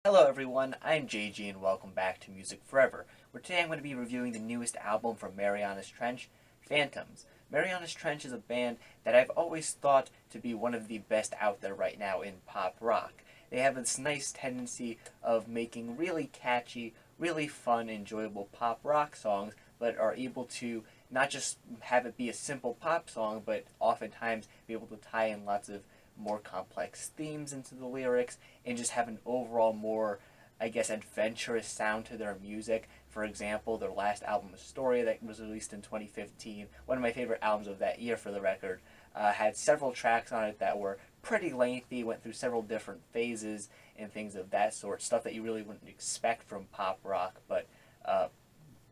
Hello everyone, I'm JG and welcome back to Music Forever, where today I'm going to be reviewing the newest album from Marianas Trench, Phantoms. Marianas Trench is a band that I've always thought to be one of the best out there right now in pop rock. They have this nice tendency of making really catchy, really fun, enjoyable pop rock songs, but are able to not just have it be a simple pop song, but oftentimes be able to tie in lots of more complex themes into the lyrics and just have an overall more, I guess, adventurous sound to their music. For example, their last album, Astoria, that was released in 2015, one of my favorite albums of that year for the record, had several tracks on it that were pretty lengthy, went through several different phases and things of that sort, stuff that you really wouldn't expect from pop rock, but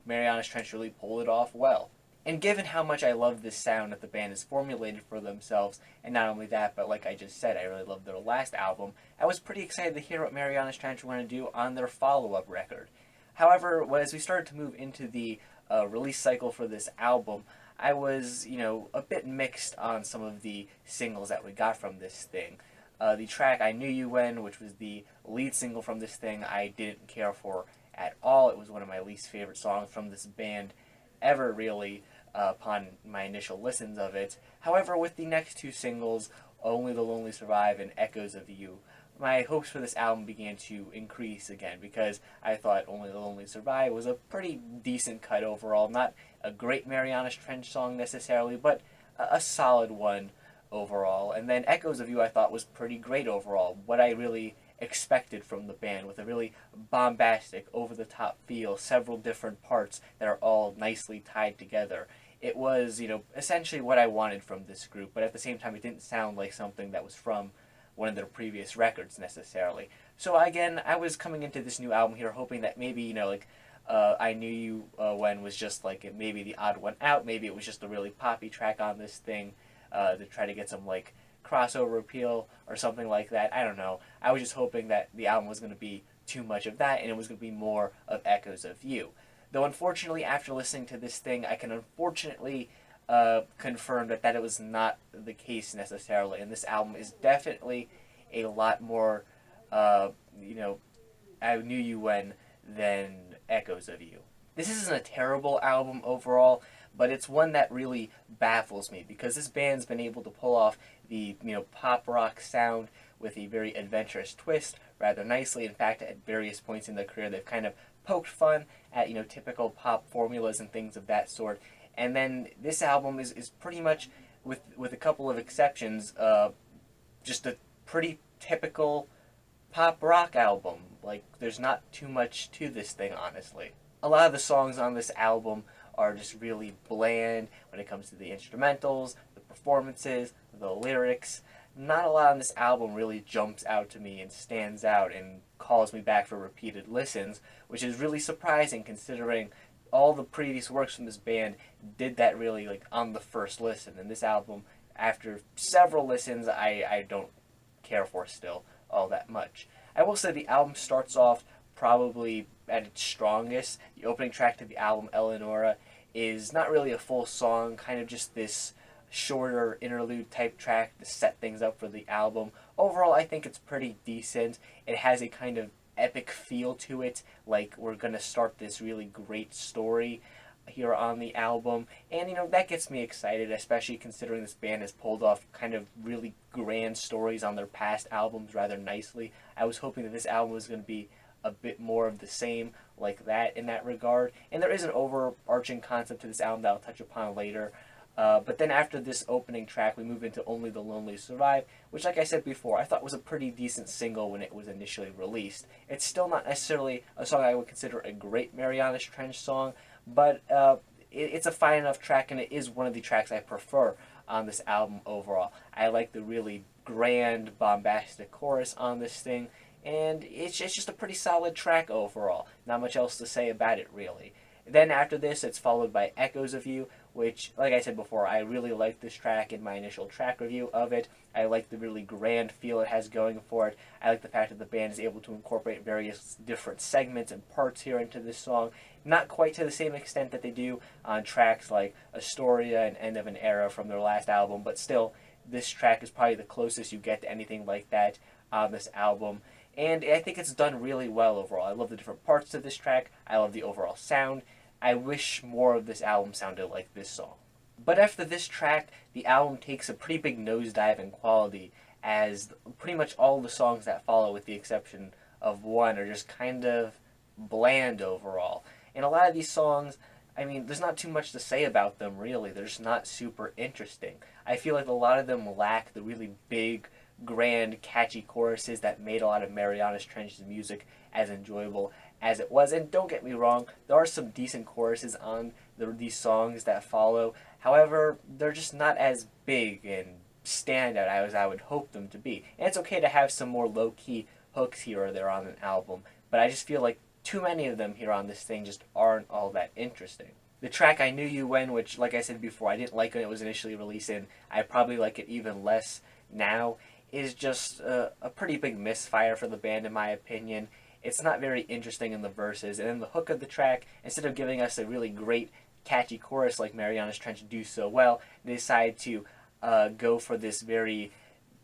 Marianas Trench really pulled it off well. And given how much I love this sound that the band has formulated for themselves, and not only that, but like I just said, I really loved their last album, I was pretty excited to hear what Marianas Trench were going to do on their follow-up record. However, as we started to move into the release cycle for this album, I was, a bit mixed on some of the singles that we got from this thing. The track I Knew You When, which was the lead single from this thing, I didn't care for at all. It was one of my least favorite songs from this band ever, really, upon my initial listens of it. However, with the next two singles, Only the Lonely Survive and Echoes of You, my hopes for this album began to increase again because I thought Only the Lonely Survive was a pretty decent cut overall. Not a great Marianas Trench song necessarily, but a solid one overall. And then Echoes of You I thought was pretty great overall. What I really expected from the band, with a really bombastic, over-the-top feel, several different parts that are all nicely tied together. It was, essentially what I wanted from this group, but at the same time it didn't sound like something that was from one of their previous records necessarily. So again, I was coming into this new album here hoping that maybe, I Knew You When was just like maybe the odd one out, maybe it was just a really poppy track on this thing to try to get some like crossover appeal or something like that. I don't know. I was just hoping that the album was going to be too much of that and it was going to be more of Echoes of You. Though unfortunately, after listening to this thing, I can unfortunately confirm that it was not the case necessarily. And this album is definitely a lot more, I Knew You When than Echoes of You. This isn't a terrible album overall, but it's one that really baffles me because this band's been able to pull off the pop rock sound with a very adventurous twist rather nicely. In fact, at various points in their career, they've kind of poked fun at typical pop formulas and things of that sort. And then this album is pretty much, with a couple of exceptions, just a pretty typical pop rock album. Like, there's not too much to this thing, honestly. A lot of the songs on this album are just really bland when it comes to the instrumentals, the performances, the lyrics. Not a lot on this album really jumps out to me and stands out and calls me back for repeated listens, which is really surprising considering all the previous works from this band did that really like on the first listen. And this album, after several listens, I don't care for still all that much. I will say the album starts off probably at its strongest. The opening track to the album, Eleonora, is not really a full song, kind of just this shorter interlude type track to set things up for the album. Overall, I think it's pretty decent. It has a kind of epic feel to it, like we're gonna start this really great story here on the album, and that gets me excited, especially considering this band has pulled off kind of really grand stories on their past albums rather nicely. I was hoping that this album was going to be a bit more of the same like that in that regard, and there is an overarching concept to this album that I'll touch upon later. But then after this opening track, we move into Only the Lonely Survive, which, like I said before, I thought was a pretty decent single when it was initially released. It's still not necessarily a song I would consider a great Marianas Trench song, but it's a fine enough track, and it is one of the tracks I prefer on this album overall. I like the really grand, bombastic chorus on this thing, and it's just a pretty solid track overall. Not much else to say about it, really. Then after this, it's followed by Echoes of You, which, like I said before, I really liked this track in my initial track review of it. I like the really grand feel it has going for it. I like the fact that the band is able to incorporate various different segments and parts here into this song. Not quite to the same extent that they do on tracks like Astoria and End of an Era from their last album, but still, this track is probably the closest you get to anything like that on this album. and I think it's done really well overall. I love the different parts of this track. I love the overall sound. I wish more of this album sounded like this song. But after this track, the album takes a pretty big nosedive in quality, as pretty much all the songs that follow, with the exception of one, are just kind of bland overall. And a lot of these songs, I mean, there's not too much to say about them, really. They're just not super interesting. I feel like a lot of them lack the really big, grand, catchy choruses that made a lot of Marianas Trench's music as enjoyable as it was. And don't get me wrong, there are some decent choruses on these songs that follow. However, they're just not as big and standout as I would hope them to be. And it's okay to have some more low-key hooks here or there on an album, but I just feel like too many of them here on this thing just aren't all that interesting. The track I Knew You When, which, like I said before, I didn't like when it was initially released, and I probably like it even less now, is just a pretty big misfire for the band, in my opinion. It's not very interesting in the verses, and then the hook of the track, instead of giving us a really great, catchy chorus like Marianas Trench do so well, they decide to go for this very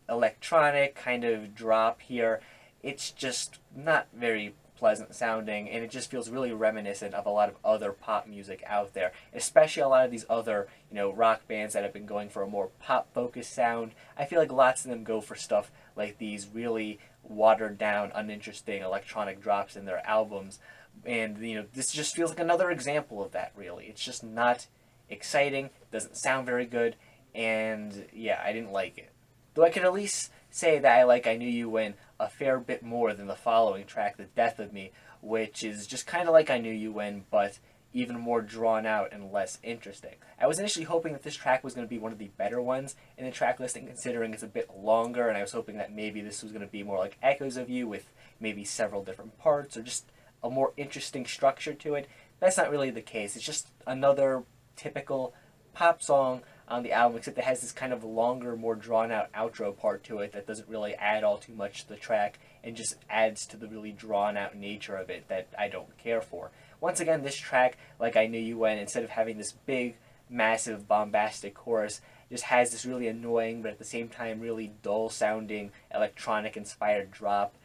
electronic kind of drop here. It's just not very pleasant sounding, and it just feels really reminiscent of a lot of other pop music out there, especially a lot of these other, rock bands that have been going for a more pop-focused sound. I feel like lots of them go for stuff like these really watered-down, uninteresting electronic drops in their albums, and, this just feels like another example of that, really. It's just not exciting, doesn't sound very good, and, yeah, I didn't like it. Though I could at least say that I like I Knew You When a fair bit more than the following track, The Death of Me, which is just kind of like I Knew You When, but even more drawn out and less interesting. I was initially hoping that this track was going to be one of the better ones in the track listing, considering it's a bit longer, and I was hoping that maybe this was going to be more like Echoes of You, with maybe several different parts, or just a more interesting structure to it. That's not really the case. It's just another typical pop song on the album, except it has this kind of longer, more drawn-out outro part to it that doesn't really add all too much to the track, and just adds to the really drawn-out nature of it that I don't care for. Once again, this track, like I Knew You When, instead of having this big, massive, bombastic chorus, just has this really annoying, but at the same time really dull-sounding, electronic-inspired drop.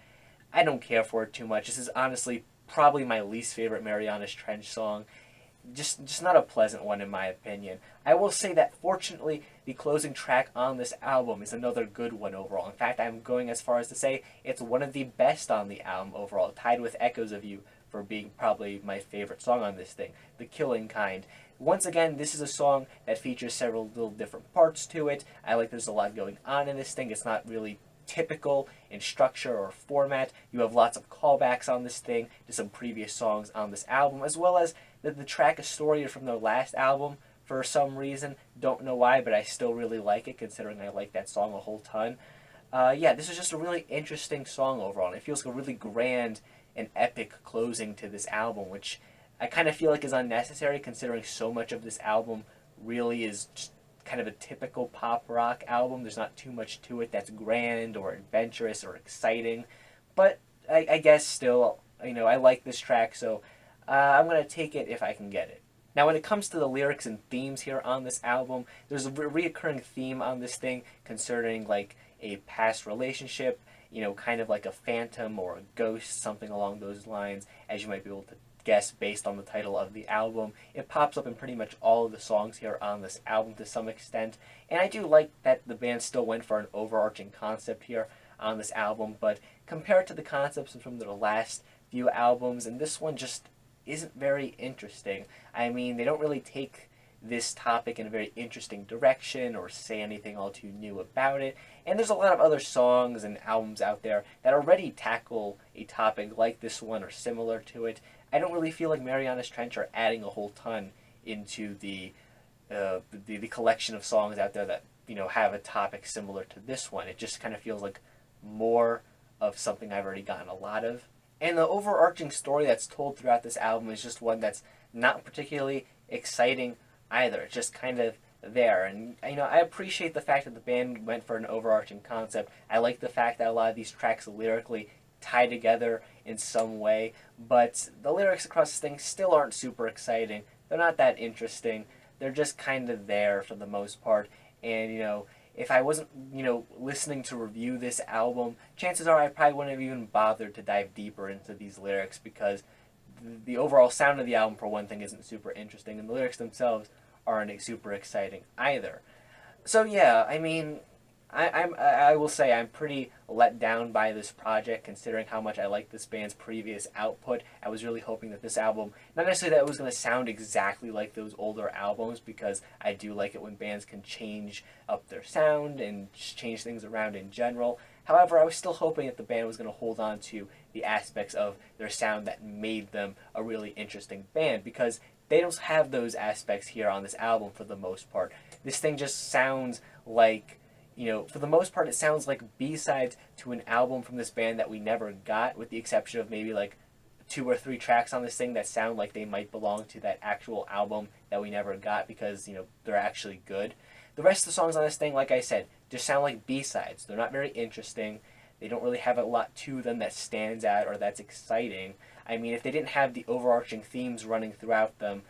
I don't care for it too much. This is honestly probably my least favorite Marianas Trench song. Just not a pleasant one, in my opinion. I will say that fortunately the closing track on this album is another good one overall. In fact, I'm going as far as to say it's one of the best on the album overall, tied with Echoes of You for being probably my favorite song on this thing, The Killing Kind. Once again, this is a song that features several little different parts to it. I like there's a lot going on in this thing. It's not really typical in structure or format. You have lots of callbacks on this thing to some previous songs on this album, as well as the track Astoria from their last album. For some reason, don't know why, but I still really like it, considering I like that song a whole ton. Yeah, this is just a really interesting song overall, and it feels like a really grand and epic closing to this album, which I kind of feel like is unnecessary, considering so much of this album really is just kind of a typical pop rock album. There's not too much to it that's grand or adventurous or exciting, but I guess still, I like this track, so I'm going to take it if I can get it. Now, when it comes to the lyrics and themes here on this album, there's a reoccurring theme on this thing concerning, like, a past relationship, kind of like a phantom or a ghost, something along those lines, as you might be able to guess based on the title of the album. It pops up in pretty much all of the songs here on this album to some extent, and I do like that the band still went for an overarching concept here on this album, but compared to the concepts from their last few albums, and this one just isn't very interesting. I mean, they don't really take this topic in a very interesting direction or say anything all too new about it. And there's a lot of other songs and albums out there that already tackle a topic like this one or similar to it. I don't really feel like Marianas Trench are adding a whole ton into the collection of songs out there that have a topic similar to this one. It just kind of feels like more of something I've already gotten a lot of. And the overarching story that's told throughout this album is just one that's not particularly exciting either. It's just kind of there. And, I appreciate the fact that the band went for an overarching concept. I like the fact that a lot of these tracks lyrically tie together in some way, but the lyrics across this thing still aren't super exciting. They're not that interesting. They're just kind of there for the most part. And, if I wasn't, listening to review this album, chances are I probably wouldn't have even bothered to dive deeper into these lyrics, because the overall sound of the album, for one thing, isn't super interesting, and the lyrics themselves aren't super exciting either. So yeah, I mean, I will say I'm pretty let down by this project, considering how much I like this band's previous output. I was really hoping that this album, not necessarily that it was going to sound exactly like those older albums, because I do like it when bands can change up their sound and change things around in general. However, I was still hoping that the band was going to hold on to the aspects of their sound that made them a really interesting band, because they don't have those aspects here on this album for the most part. This thing just sounds like, for the most part, it sounds like B-sides to an album from this band that we never got, with the exception of maybe like 2 or 3 tracks on this thing that sound like they might belong to that actual album that we never got, because, they're actually good. The rest of the songs on this thing, like I said, just sound like B-sides. They're not very interesting. They don't really have a lot to them that stands out or that's exciting. I mean, if they didn't have the overarching themes running throughout them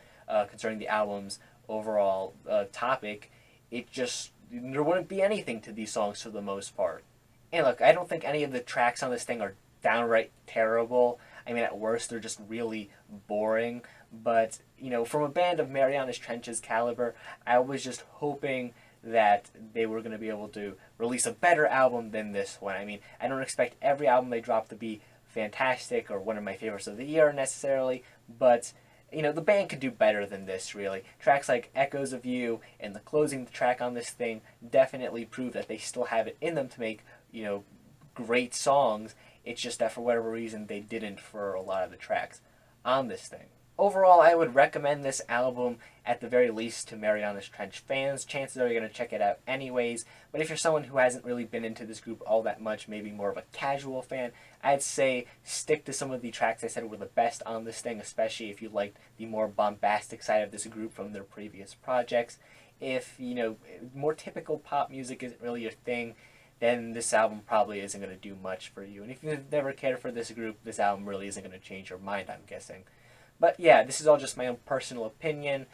concerning the album's overall topic, there wouldn't be anything to these songs for the most part. And look, I don't think any of the tracks on this thing are downright terrible. I mean, at worst, they're just really boring. But, from a band of Marianas Trench's caliber, I was just hoping that they were going to be able to release a better album than this one. I mean, I don't expect every album they drop to be fantastic or one of my favorites of the year necessarily, but the band could do better than this, really. Tracks like Echoes of You and the closing track on this thing definitely prove that they still have it in them to make, great songs. It's just that for whatever reason they didn't for a lot of the tracks on this thing. Overall, I would recommend this album at the very least to Marianas Trench fans. Chances are you're going to check it out anyways, but if you're someone who hasn't really been into this group all that much, maybe more of a casual fan, I'd say stick to some of the tracks I said were the best on this thing, especially if you liked the more bombastic side of this group from their previous projects. If, more typical pop music isn't really your thing, then this album probably isn't going to do much for you. And if you've never cared for this group, this album really isn't going to change your mind, I'm guessing. But yeah, this is all just my own personal opinion.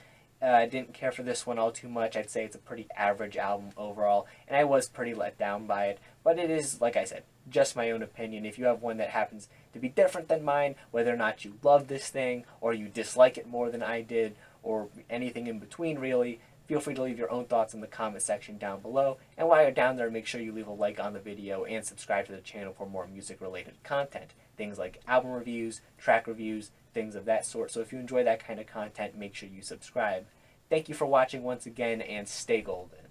I didn't care for this one all too much. I'd say it's a pretty average album overall, and I was pretty let down by it. But it is, like I said, just my own opinion. If you have one that happens to be different than mine, whether or not you love this thing, or you dislike it more than I did, or anything in between really, feel free to leave your own thoughts in the comment section down below. And while you're down there, make sure you leave a like on the video and subscribe to the channel for more music-related content. Things like album reviews, track reviews, things of that sort. So if you enjoy that kind of content, make sure you subscribe. Thank you for watching once again, and stay golden.